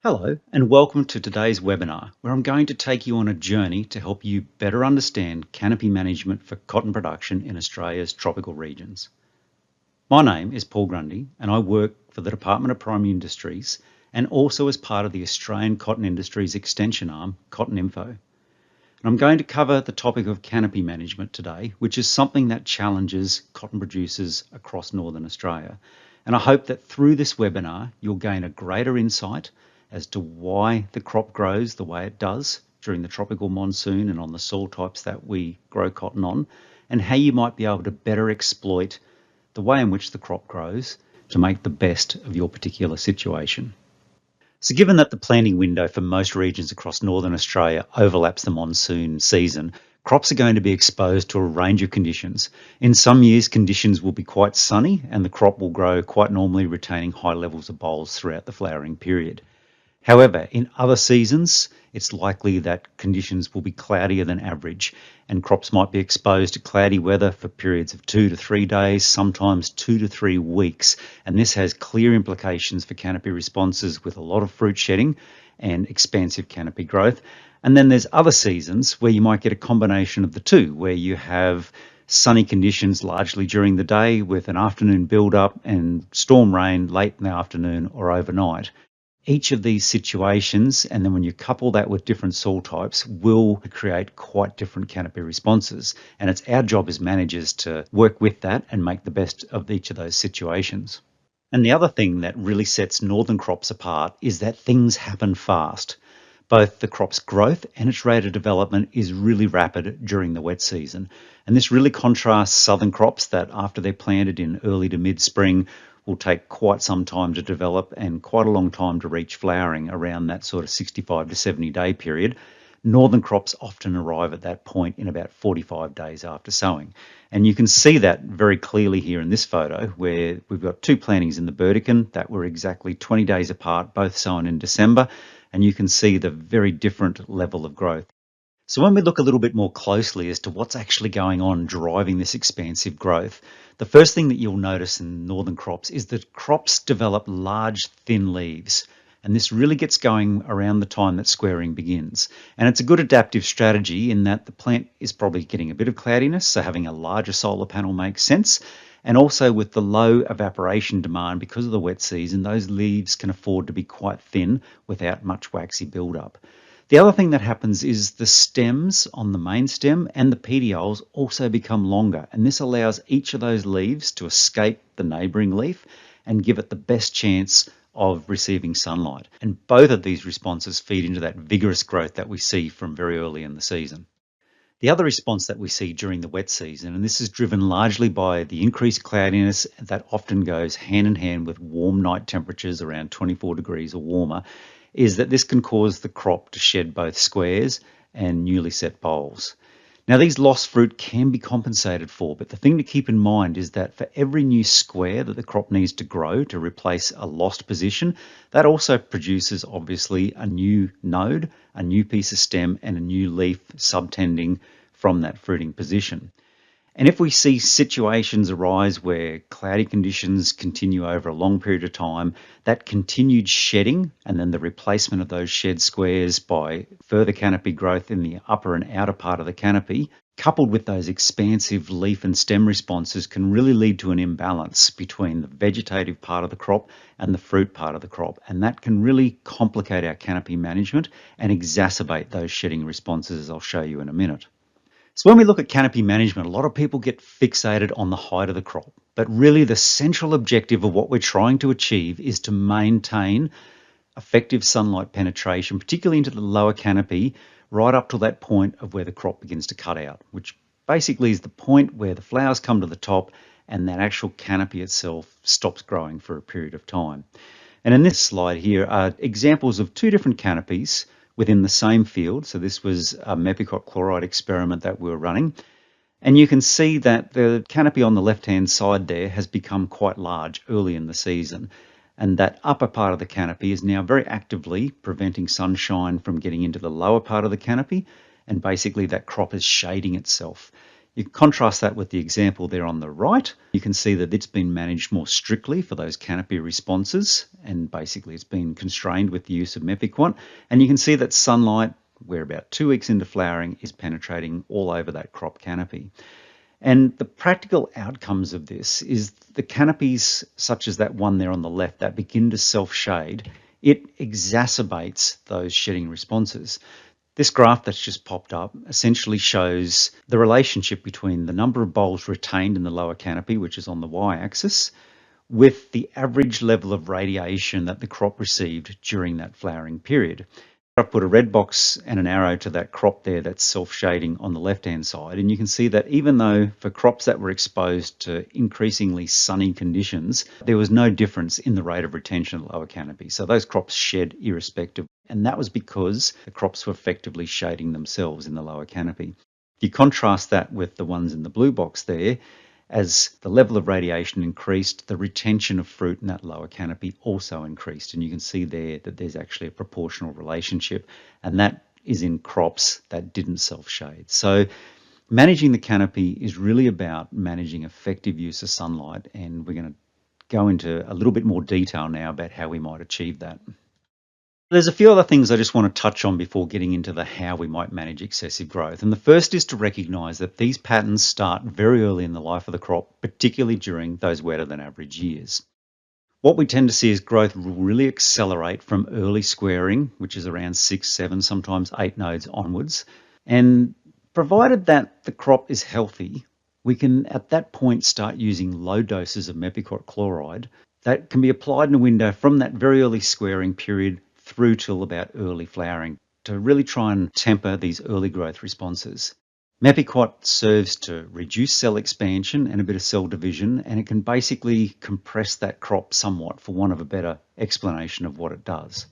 Hello, and welcome to today's webinar, where I'm going to take you on a journey to help you better understand canopy management for cotton production in Australia's tropical regions. My name is Paul Grundy, and I work for the Department of Primary Industries and also as part of the Australian Cotton Industries extension arm, CottonInfo. And I'm going to cover the topic of canopy management today, which is something that challenges cotton producers across Northern Australia. And I hope that through this webinar, you'll gain a greater insight as to why the crop grows the way it does during the tropical monsoon and on the soil types that we grow cotton on, and how you might be able to better exploit the way in which the crop grows to make the best of your particular situation. So given that the planting window for most regions across Northern Australia overlaps the monsoon season, crops are going to be exposed to a range of conditions. In some years, conditions will be quite sunny and the crop will grow quite normally, retaining high levels of bolls throughout the flowering period. However, in other seasons, it's likely that conditions will be cloudier than average, and crops might be exposed to cloudy weather for periods of 2 to 3 days, sometimes 2 to 3 weeks. And this has clear implications for canopy responses with a lot of fruit shedding and expansive canopy growth. And then there's other seasons where you might get a combination of the two, where you have sunny conditions largely during the day with an afternoon build-up and storm rain late in the afternoon or overnight. Each of these situations, and then when you couple that with different soil types, will create quite different canopy responses. And it's our job as managers to work with that and make the best of each of those situations. And the other thing that really sets northern crops apart is that things happen fast. Both the crop's growth and its rate of development is really rapid during the wet season. And this really contrasts southern crops that after they're planted in early to mid-spring will take quite some time to develop and quite a long time to reach flowering, around that sort of 65 to 70 day period. Northern crops often arrive at that point in about 45 days after sowing. And you can see that very clearly here in this photo, where we've got two plantings in the Burdekin that were exactly 20 days apart, both sown in December, and you can see the very different level of growth. So when we look a little bit more closely as to what's actually going on driving this expansive growth, the first thing that you'll notice in northern crops is that crops develop large, thin leaves. And this really gets going around the time that squaring begins. And it's a good adaptive strategy in that the plant is probably getting a bit of cloudiness, so having a larger solar panel makes sense. And also with the low evaporation demand because of the wet season, those leaves can afford to be quite thin without much waxy buildup. The other thing that happens is the stems on the main stem and the petioles also become longer, and this allows each of those leaves to escape the neighbouring leaf and give it the best chance of receiving sunlight. And both of these responses feed into that vigorous growth that we see from very early in the season. The other response that we see during the wet season, and this is driven largely by the increased cloudiness that often goes hand in hand with warm night temperatures around 24 degrees or warmer, is that this can cause the crop to shed both squares and newly set bolls. Now, these lost fruit can be compensated for, but the thing to keep in mind is that for every new square that the crop needs to grow to replace a lost position, that also produces obviously a new node, a new piece of stem, and a new leaf subtending from that fruiting position. And if we see situations arise where cloudy conditions continue over a long period of time, that continued shedding and then the replacement of those shed squares by further canopy growth in the upper and outer part of the canopy, coupled with those expansive leaf and stem responses, can really lead to an imbalance between the vegetative part of the crop and the fruit part of the crop. And that can really complicate our canopy management and exacerbate those shedding responses, as I'll show you in a minute. So when we look at canopy management, a lot of people get fixated on the height of the crop, but really the central objective of what we're trying to achieve is to maintain effective sunlight penetration, particularly into the lower canopy, right up to that point of where the crop begins to cut out, which basically is the point where the flowers come to the top and that actual canopy itself stops growing for a period of time. And in this slide here are examples of two different canopies within the same field. So this was a mepicot chloride experiment that we were running. And you can see that the canopy on the left-hand side there has become quite large early in the season. And that upper part of the canopy is now very actively preventing sunshine from getting into the lower part of the canopy. And basically that crop is shading itself. You can contrast that with the example there on the right. You can see that it's been managed more strictly for those canopy responses, and basically it's been constrained with the use of Mepiquat. And you can see that sunlight, we're about 2 weeks into flowering, is penetrating all over that crop canopy. And the practical outcomes of this is the canopies, such as that one there on the left, that begin to self-shade, it exacerbates those shedding responses. This graph that's just popped up essentially shows the relationship between the number of bulbs retained in the lower canopy, which is on the y-axis, with the average level of radiation that the crop received during that flowering period. I've put a red box and an arrow to that crop there that's self-shading on the left-hand side, and you can see that even though for crops that were exposed to increasingly sunny conditions, there was no difference in the rate of retention of the lower canopy. So those crops shed irrespective, and that was because the crops were effectively shading themselves in the lower canopy. If you contrast that with the ones in the blue box there, as the level of radiation increased, the retention of fruit in that lower canopy also increased. And you can see there that there's actually a proportional relationship, and that is in crops that didn't self-shade. So managing the canopy is really about managing effective use of sunlight, and we're going to go into a little bit more detail now about how we might achieve that. There's a few other things I just want to touch on before getting into the how we might manage excessive growth. And the first is to recognise that these patterns start very early in the life of the crop, particularly during those wetter than average years. What we tend to see is growth will really accelerate from early squaring, which is around 6, 7, sometimes 8 nodes onwards. And provided that the crop is healthy, we can at that point start using low doses of Mepiquat chloride that can be applied in a window from that very early squaring period through till about early flowering to really try and temper these early growth responses. Mepiquat serves to reduce cell expansion and a bit of cell division, and it can basically compress that crop somewhat, for want of a better explanation of what it does.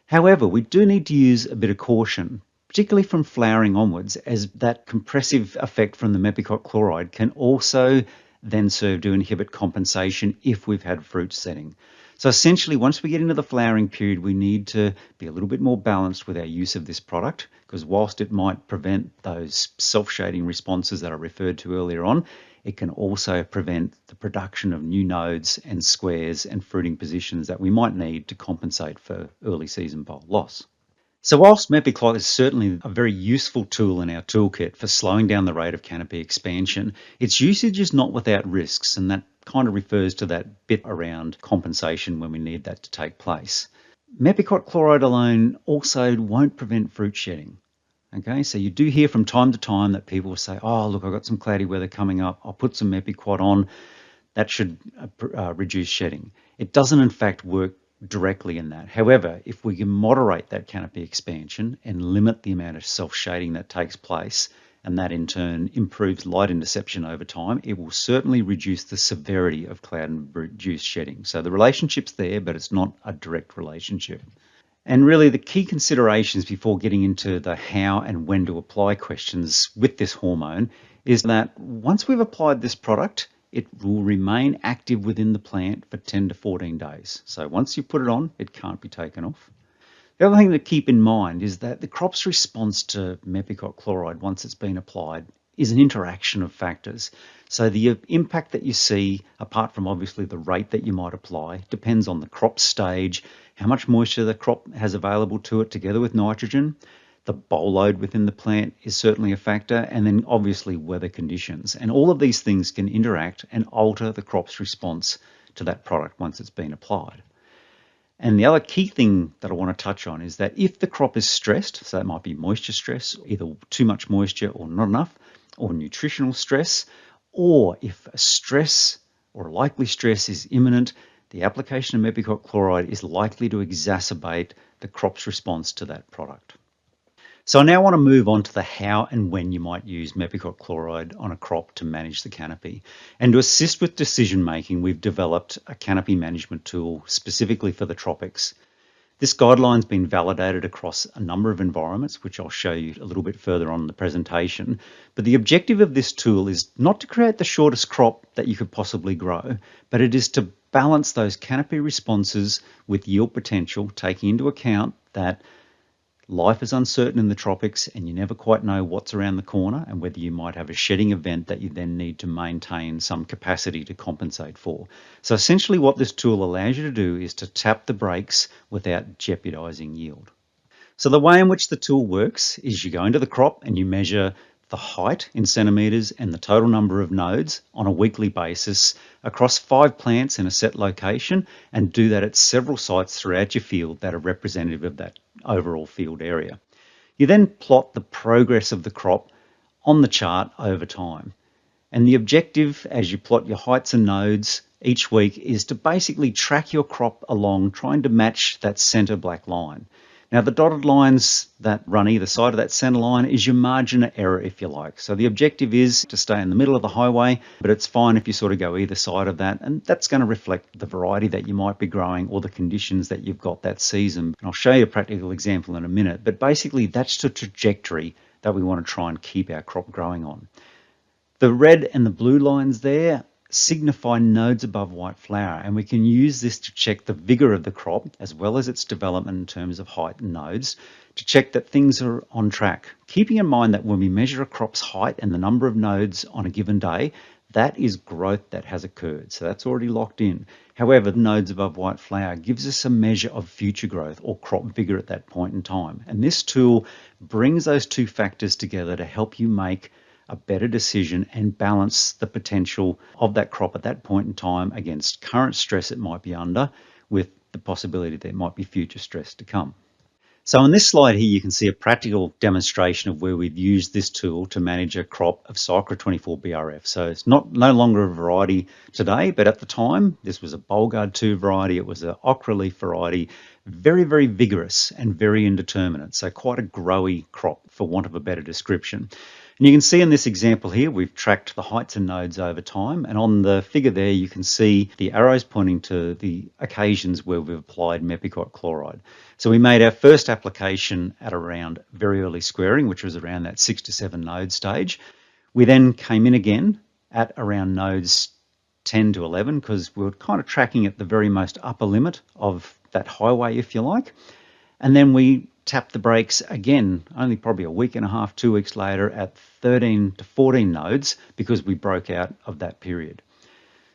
However, we do need to use a bit of caution, particularly from flowering onwards, as that compressive effect from the Mepiquat chloride can also then serve to inhibit compensation if we've had fruit setting. So essentially, once we get into the flowering period, we need to be a little bit more balanced with our use of this product, because whilst it might prevent those self-shading responses that I referred to earlier on, it can also prevent the production of new nodes and squares and fruiting positions that we might need to compensate for early season bulb loss. So whilst Mepiquat is certainly a very useful tool in our toolkit for slowing down the rate of canopy expansion, its usage is not without risks, and that kind of refers to that bit around compensation when we need that to take place. Mepiquat chloride alone also won't prevent fruit shedding. Okay, so you do hear from time to time that people will say, oh, look, I've got some cloudy weather coming up, I'll put some Mepiquat on, that should reduce shedding. It doesn't in fact work directly in that. However, if we can moderate that canopy expansion and limit the amount of self-shading that takes place, and that in turn improves light interception over time, it will certainly reduce the severity of cloud and reduce shedding. So the relationship's there, but it's not a direct relationship. And really the key considerations before getting into the how and when to apply questions with this hormone is that once we've applied this product, it will remain active within the plant for 10 to 14 days. So once you put it on, it can't be taken off. The other thing to keep in mind is that the crop's response to Mepiquat chloride, once it's been applied, is an interaction of factors. So the impact that you see, apart from obviously the rate that you might apply, depends on the crop stage, how much moisture the crop has available to it together with nitrogen. The boll load within the plant is certainly a factor, and then obviously weather conditions. And all of these things can interact and alter the crop's response to that product once it's been applied. And the other key thing that I want to touch on is that if the crop is stressed, so that might be moisture stress, either too much moisture or not enough, or nutritional stress, or if a stress or a likely stress is imminent, the application of Mepiquat chloride is likely to exacerbate the crop's response to that product. So I now want to move on to the how and when you might use Mepiquat chloride on a crop to manage the canopy. And to assist with decision making, we've developed a canopy management tool specifically for the tropics. This guideline's been validated across a number of environments, which I'll show you a little bit further on in the presentation. But the objective of this tool is not to create the shortest crop that you could possibly grow, but it is to balance those canopy responses with yield potential, taking into account that Life is uncertain in the tropics and you never quite know what's around the corner and whether you might have a shedding event that you then need to maintain some capacity to compensate for. So essentially what this tool allows you to do is to tap the brakes without jeopardizing yield. So the way in which the tool works is you go into the crop and you measure the height in centimetres and the total number of nodes on a weekly basis across 5 plants in a set location, and do that at several sites throughout your field that are representative of that overall field area. You then plot the progress of the crop on the chart over time. And the objective as you plot your heights and nodes each week is to basically track your crop along, trying to match that centre black line. Now the dotted lines that run either side of that centre line is your margin of error, if you like. So the objective is to stay in the middle of the highway, but it's fine if you sort of go either side of that, and that's going to reflect the variety that you might be growing or the conditions that you've got that season. And I'll show you a practical example in a minute, but basically that's the trajectory that we want to try and keep our crop growing on. The red and the blue lines there signify nodes above white flower, and we can use this to check the vigor of the crop as well as its development in terms of height and nodes to check that things are on track. Keeping in mind that when we measure a crop's height and the number of nodes on a given day, that is growth that has occurred, so that's already locked in. However, the nodes above white flower gives us a measure of future growth or crop vigor at that point in time, and this tool brings those two factors together to help you make a better decision and balance the potential of that crop at that point in time against current stress it might be under, with the possibility there might be future stress to come. So on this slide here, you can see a practical demonstration of where we've used this tool to manage a crop of Cycra 24 BRF. So it's no longer a variety today, but at the time, this was a Bollgard 2 variety. It was an ochra leaf variety, very, very vigorous and very indeterminate. So quite a growy crop, for want of a better description. And you can see in this example here, we've tracked the heights and nodes over time. And on the figure there, you can see the arrows pointing to the occasions where we've applied mepicot chloride. So we made our first application at around very early squaring, which was around that 6 to 7 node stage. We then came in again at around nodes 10 to 11, because we were kind of tracking at the very most upper limit of that highway, if you like. And then we tapped the brakes again, only probably a week and a half, 2 weeks later, at 13 to 14 nodes, because we broke out of that period.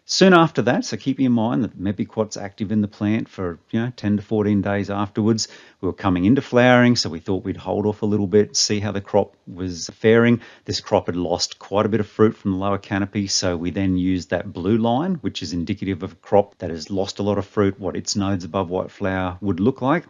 Soon after that, so keeping in mind that mepicot's active in the plant for 10 to 14 days afterwards, we were coming into flowering, so we thought we'd hold off a little bit, see how the crop was faring. This crop had lost quite a bit of fruit from the lower canopy, so we then used that blue line, which is indicative of a crop that has lost a lot of fruit, what its nodes above white flower would look like.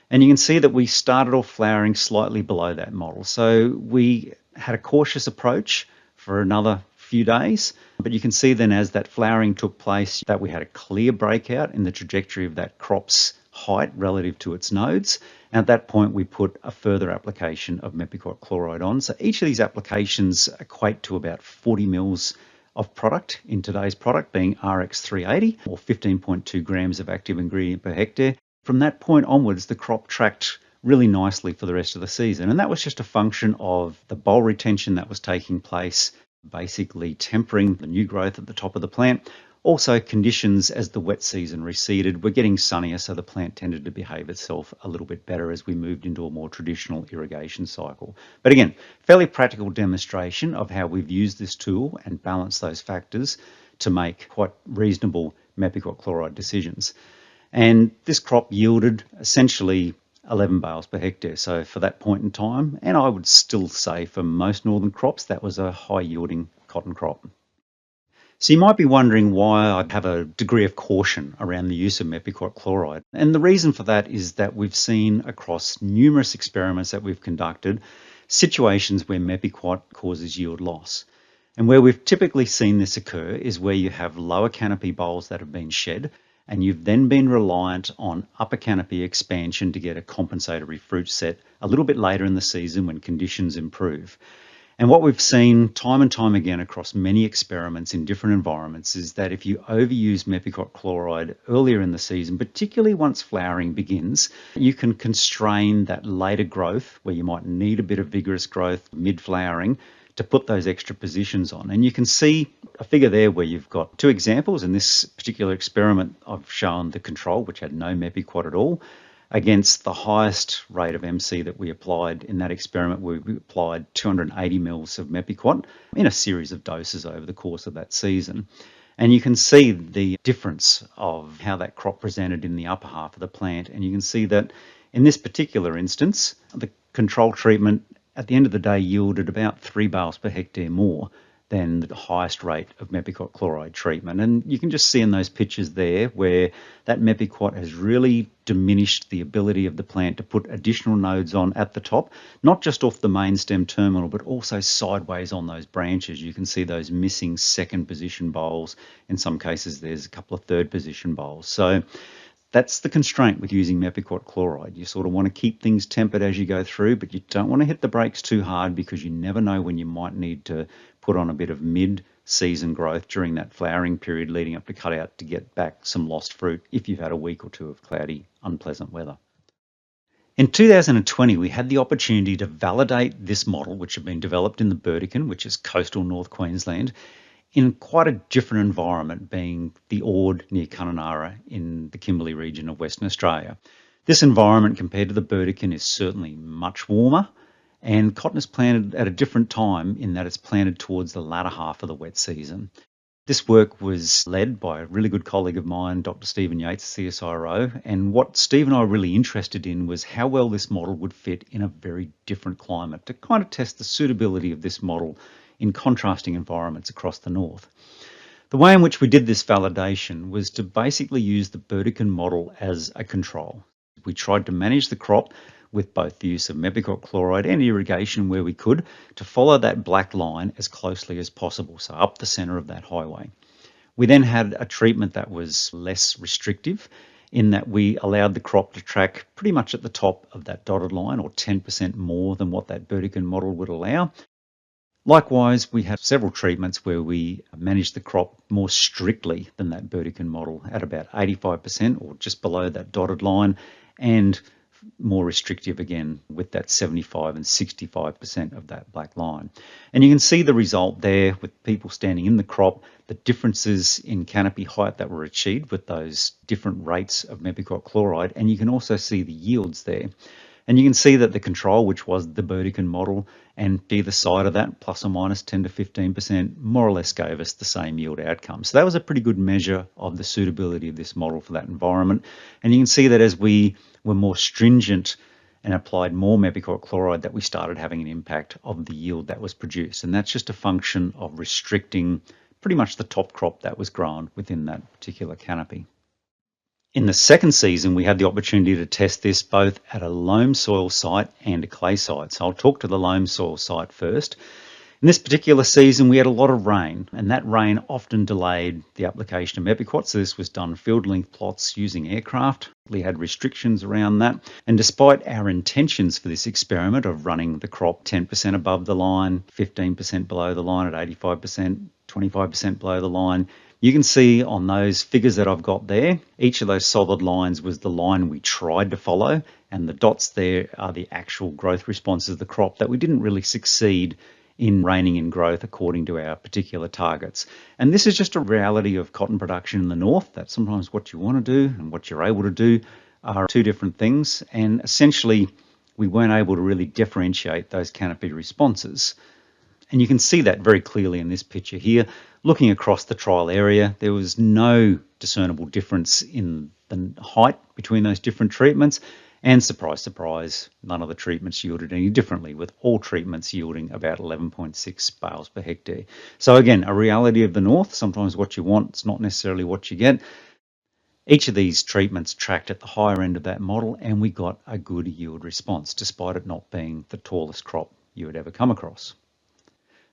And you can see that we started off flowering slightly below that model. So we had a cautious approach for another few days, but you can see then as that flowering took place that we had a clear breakout in the trajectory of that crop's height relative to its nodes. And at that point, we put a further application of mepicot chloride on. So each of these applications equate to about 40 mils of product in today's product, being RX380 or 15.2 grams of active ingredient per hectare. From that point onwards, the crop tracked really nicely for the rest of the season. And that was just a function of the bulb retention that was taking place, basically tempering the new growth at the top of the plant. Also conditions as the wet season receded were getting sunnier, so the plant tended to behave itself a little bit better as we moved into a more traditional irrigation cycle. But again, fairly practical demonstration of how we've used this tool and balanced those factors to make quite reasonable mepicot chloride decisions. And this crop yielded essentially 11 bales per hectare. So for that point in time, and I would still say for most northern crops, that was a high yielding cotton crop. So you might be wondering why I have a degree of caution around the use of mepicot chloride. And the reason for that is that we've seen across numerous experiments that we've conducted situations where mepicot causes yield loss. And where we've typically seen this occur is where you have lower canopy bolls that have been shed, and you've then been reliant on upper canopy expansion to get a compensatory fruit set a little bit later in the season when conditions improve. And what we've seen time and time again across many experiments in different environments is that if you overuse mepicot chloride earlier in the season, particularly once flowering begins, you can constrain that later growth where you might need a bit of vigorous growth mid-flowering to put those extra positions on. And you can see a figure there where you've got two examples. In this particular experiment, I've shown the control, which had no mepicot at all. against the highest rate of MC that we applied in that experiment, where we applied 280 mils of Mepiquat in a series of doses over the course of that season. And you can see the difference of how that crop presented in the upper half of the plant. And you can see that in this particular instance, the control treatment at the end of the day yielded about 3 bales per hectare more than the highest rate of Mepiquat chloride treatment. And you can just see in those pictures there where that Mepiquat has really diminished the ability of the plant to put additional nodes on at the top, not just off the main stem terminal, but also sideways on those branches. You can see those missing second position boles. In some cases, there's a couple of third position boles. So that's the constraint with using Mepiquat chloride. You sort of want to keep things tempered as you go through, but you don't want to hit the brakes too hard, because you never know when you might need to put on a bit of mid-season growth during that flowering period leading up to cutout to get back some lost fruit if you've had a week or two of cloudy, unpleasant weather. In 2020, we had the opportunity to validate this model, which had been developed in the Burdekin, which is coastal North Queensland, in quite a different environment, being the Ord near Kununurra in the Kimberley region of Western Australia. This environment compared to the Burdekin is certainly much warmer, and cotton is planted at a different time in that it's planted towards the latter half of the wet season. This work was led by a really good colleague of mine, Dr. Stephen Yates, CSIRO, and what Steve and I were really interested in was how well this model would fit in a very different climate, to kind of test the suitability of this model in contrasting environments across the north. The way in which we did this validation was to basically use the Burdekin model as a control. We tried to manage the crop with both the use of Mepiquat chloride and irrigation where we could, to follow that black line as closely as possible, so up the centre of that highway. We then had a treatment that was less restrictive, in that we allowed the crop to track pretty much at the top of that dotted line, or 10% more than what that Burdekin model would allow. Likewise, we had several treatments where we managed the crop more strictly than that Burdekin model at about 85%, or just below that dotted line, and more restrictive again with that 75 and 65% of that black line. And you can see the result there with people standing in the crop, the differences in canopy height that were achieved with those different rates of Mepiquat chloride, and you can also see the yields there. And you can see that the control, which was the Burdekin model, and either side of that, plus or minus 10 to 15%, more or less gave us the same yield outcome. So that was a pretty good measure of the suitability of this model for that environment. And you can see that as we were more stringent and applied more Mepiquat chloride, that we started having an impact of the yield that was produced. And that's just a function of restricting pretty much the top crop that was grown within that particular canopy. In the second season, we had the opportunity to test this both at a loam soil site and a clay site. So I'll talk to the loam soil site first. In this particular season, we had a lot of rain, and that rain often delayed the application of Mepiquat. So this was done field length plots using aircraft. We had restrictions around that. And despite our intentions for this experiment of running the crop 10% above the line, 15% below the line at 85%, 25% below the line, you can see on those figures that I've got there, each of those solid lines was the line we tried to follow, and the dots there are the actual growth responses of the crop that we didn't really succeed in reining in growth according to our particular targets. And this is just a reality of cotton production in the north, that sometimes what you want to do and what you're able to do are two different things, and essentially we weren't able to really differentiate those canopy responses. And you can see that very clearly in this picture here. Looking across the trial area, there was no discernible difference in the height between those different treatments. And surprise, surprise, none of the treatments yielded any differently, with all treatments yielding about 11.6 bales per hectare. So again, a reality of the north. Sometimes what you want is not necessarily what you get. Each of these treatments tracked at the higher end of that model, and we got a good yield response, despite it not being the tallest crop you would ever come across.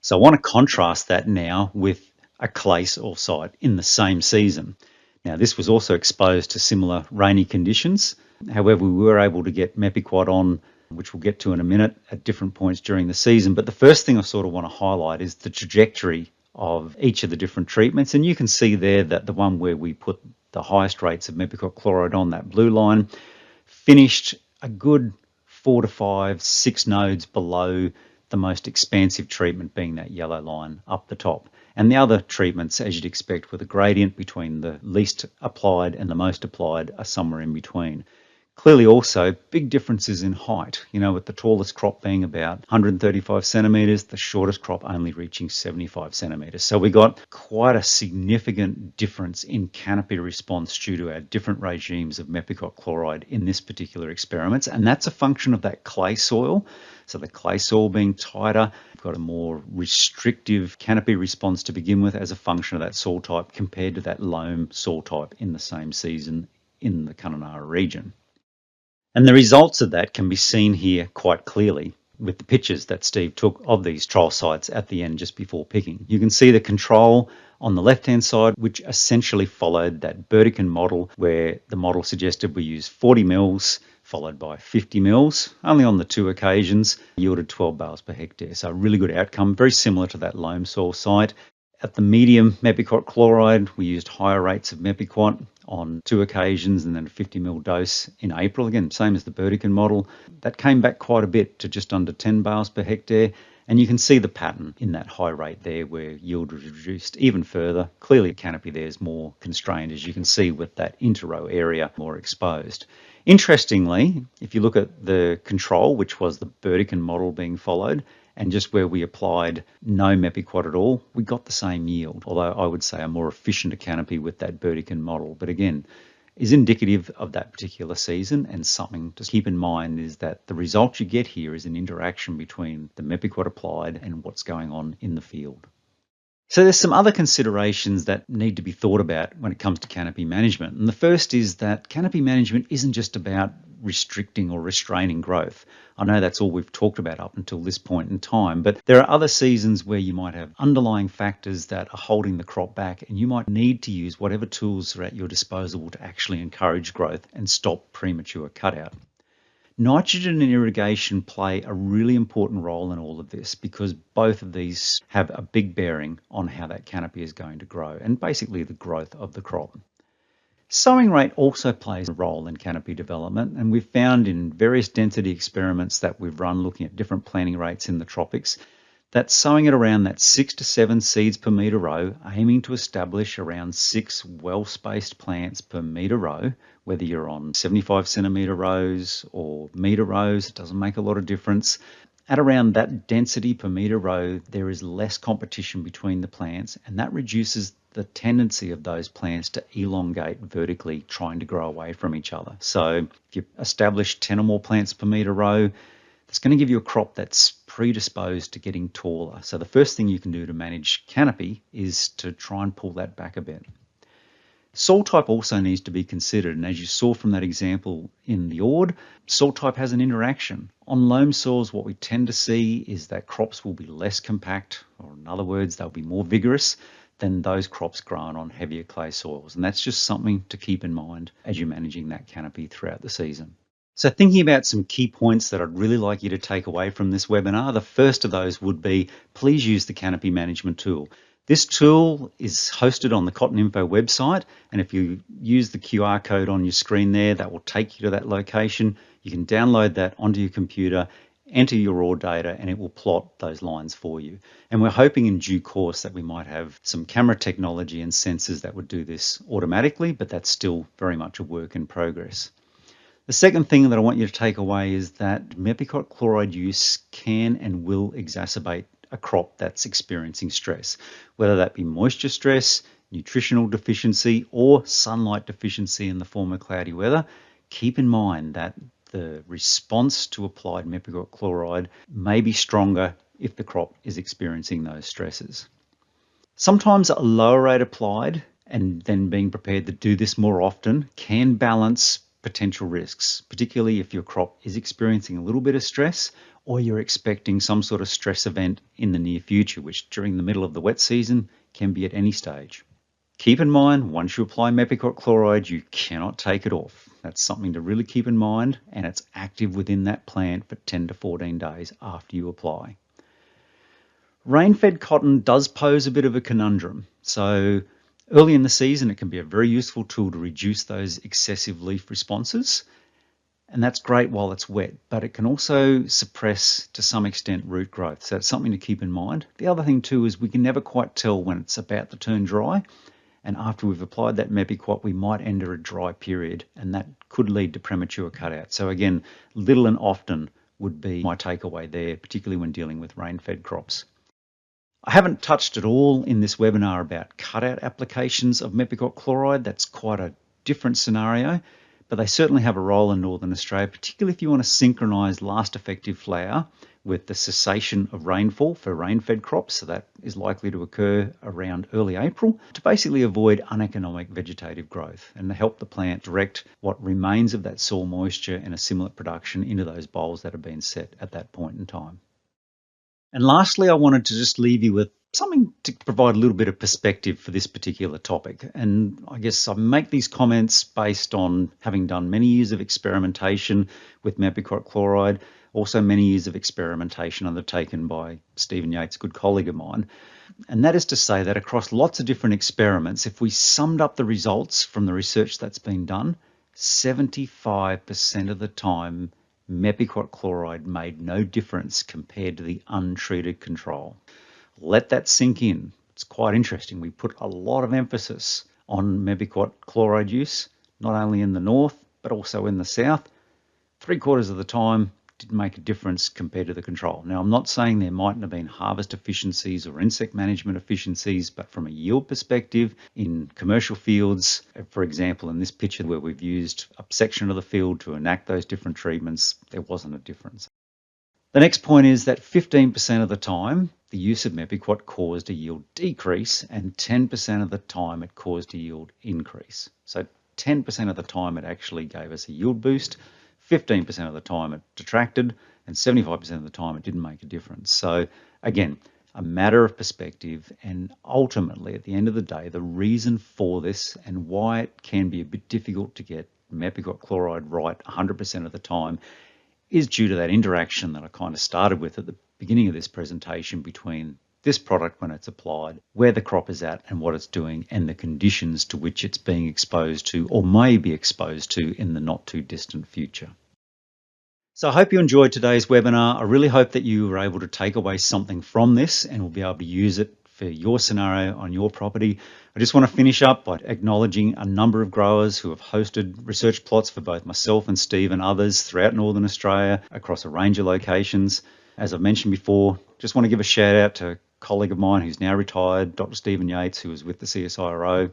So I want to contrast that now with a clay soil site in the same season. Now, this was also exposed to similar rainy conditions. However, we were able to get Mepiquat on, which we'll get to in a minute, at different points during the season. But the first thing I sort of want to highlight is the trajectory of each of the different treatments. And you can see there that the one where we put the highest rates of Mepiquat chloride on, that blue line, finished a good 4 to 5, 6 nodes below the most expansive treatment, being that yellow line up the top. And the other treatments, as you'd expect, with a gradient between the least applied and the most applied, are somewhere in between. Clearly also big differences in height, with the tallest crop being about 135 centimetres, the shortest crop only reaching 75 centimetres. So we got quite a significant difference in canopy response due to our different regimes of mepicot chloride in this particular experiment. And that's a function of that clay soil. So the clay soil being tighter, we've got a more restrictive canopy response to begin with as a function of that soil type compared to that loam soil type in the same season in the Kununurra region. And the results of that can be seen here quite clearly with the pictures that Steve took of these trial sites at the end just before picking. You can see the control on the left-hand side, which essentially followed that Burdekin model, where the model suggested we use 40 mils followed by 50 mils, only on the two occasions, yielded 12 bales per hectare. So a really good outcome, very similar to that loam soil site. At the medium mepicot chloride, we used higher rates of mepicot on two occasions and then a 50 ml dose in April. Again, same as the Burdekin model. That came back quite a bit to just under 10 bales per hectare. And you can see the pattern in that high rate there where yield was reduced even further. Clearly, the canopy there is more constrained, as you can see with that inter-row area more exposed. Interestingly, if you look at the control, which was the Burdekin model being followed, and just where we applied no mepicot at all, we got the same yield, although I would say a more efficient canopy with that Burdekin model. But again, is indicative of that particular season, and something to keep in mind is that the result you get here is an interaction between the mepicot applied and what's going on in the field. So there's some other considerations that need to be thought about when it comes to canopy management. And the first is that canopy management isn't just about restricting or restraining growth. I know that's all we've talked about up until this point in time, but there are other seasons where you might have underlying factors that are holding the crop back, and you might need to use whatever tools are at your disposal to actually encourage growth and stop premature cutout. Nitrogen and irrigation play a really important role in all of this because both of these have a big bearing on how that canopy is going to grow and basically the growth of the crop. Sowing rate also plays a role in canopy development, and we've found in various density experiments that we've run looking at different planting rates in the tropics that sowing at around that 6 to 7 seeds per metre row, aiming to establish around 6 well-spaced plants per metre row, whether you're on 75 centimetre rows or metre rows, it doesn't make a lot of difference. At around that density per metre row, there is less competition between the plants, and that reduces the tendency of those plants to elongate vertically, trying to grow away from each other. So if you establish 10 or more plants per metre row, it's going to give you a crop that's predisposed to getting taller. So the first thing you can do to manage canopy is to try and pull that back a bit. Soil type also needs to be considered, and as you saw from that example in the Ord, soil type has an interaction. On loam soils, what we tend to see is that crops will be less compact, or in other words, they'll be more vigorous than those crops grown on heavier clay soils. And that's just something to keep in mind as you're managing that canopy throughout the season. So thinking about some key points that I'd really like you to take away from this webinar, the first of those would be, please use the canopy management tool. This tool is hosted on the CottonInfo website, and if you use the QR code on your screen there, that will take you to that location. You can download that onto your computer, enter your raw data, and it will plot those lines for you. And we're hoping in due course that we might have some camera technology and sensors that would do this automatically, but that's still very much a work in progress. The second thing that I want you to take away is that mepicot chloride use can and will exacerbate a crop that's experiencing stress, whether that be moisture stress, nutritional deficiency, or sunlight deficiency in the form of cloudy weather. Keep in mind that the response to applied mepicot chloride may be stronger if the crop is experiencing those stresses. Sometimes a lower rate applied and then being prepared to do this more often can balance potential risks, particularly if your crop is experiencing a little bit of stress or you're expecting some sort of stress event in the near future, which during the middle of the wet season can be at any stage. Keep in mind, once you apply mepicot chloride, you cannot take it off. That's something to really keep in mind, and it's active within that plant for 10 to 14 days after you apply. Rain-fed cotton does pose a bit of a conundrum. So early in the season, it can be a very useful tool to reduce those excessive leaf responses. And that's great while it's wet, but it can also suppress to some extent root growth. So it's something to keep in mind. The other thing too is we can never quite tell when it's about to turn dry. And after we've applied that Mepiquat, we might enter a dry period, and that could lead to premature cutout. So again, little and often would be my takeaway there, particularly when dealing with rain-fed crops. I haven't touched at all in this webinar about cutout applications of Mepiquat chloride. That's quite a different scenario, but they certainly have a role in Northern Australia, particularly if you want to synchronise last effective flower with the cessation of rainfall for rain-fed crops. So that is likely to occur around early April to basically avoid uneconomic vegetative growth and to help the plant direct what remains of that soil moisture and assimilate production into those bowls that have been set at that point in time. And lastly, I wanted to just leave you with something to provide a little bit of perspective for this particular topic. And I guess I make these comments based on having done many years of experimentation with Mepiquat chloride, also many years of experimentation undertaken by Stephen Yates, a good colleague of mine. And that is to say that across lots of different experiments, if we summed up the results from the research that's been done, 75% of the time, Mepiquat chloride made no difference compared to the untreated control. Let that sink in. It's quite interesting. We put a lot of emphasis on Mepiquat chloride use, not only in the north, but also in the south. 3/4 of the time, didn't make a difference compared to the control. Now, I'm not saying there mightn't have been harvest efficiencies or insect management efficiencies, but from a yield perspective in commercial fields, for example, in this picture where we've used a section of the field to enact those different treatments, there wasn't a difference. The next point is that 15% of the time, the use of Mepiquat caused a yield decrease, and 10% of the time it caused a yield increase. So 10% of the time it actually gave us a yield boost, 15% of the time it detracted, and 75% of the time it didn't make a difference. So again, a matter of perspective, and ultimately at the end of the day, the reason for this and why it can be a bit difficult to get Mepiquat chloride right 100% of the time is due to that interaction that I kind of started with at the beginning of this presentation between this product when it's applied, where the crop is at and what it's doing, and the conditions to which it's being exposed to or may be exposed to in the not too distant future. So I hope you enjoyed today's webinar. I really hope that you were able to take away something from this and will be able to use it for your scenario on your property. I just want to finish up by acknowledging a number of growers who have hosted research plots for both myself and Steve and others throughout Northern Australia across a range of locations. As I've mentioned before, just want to give a shout out to a colleague of mine who's now retired, Dr. Stephen Yates, who was with the CSIRO.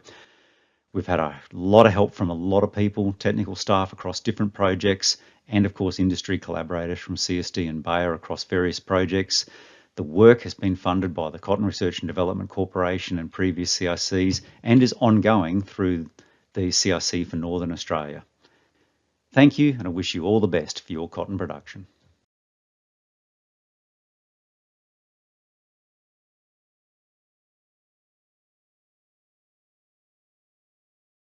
We've had a lot of help from a lot of people, technical staff across different projects, and of course industry collaborators from CSD and Bayer across various projects. The work has been funded by the Cotton Research and Development Corporation and previous CRCs and is ongoing through the CRC for Northern Australia. Thank you, and I wish you all the best for your cotton production.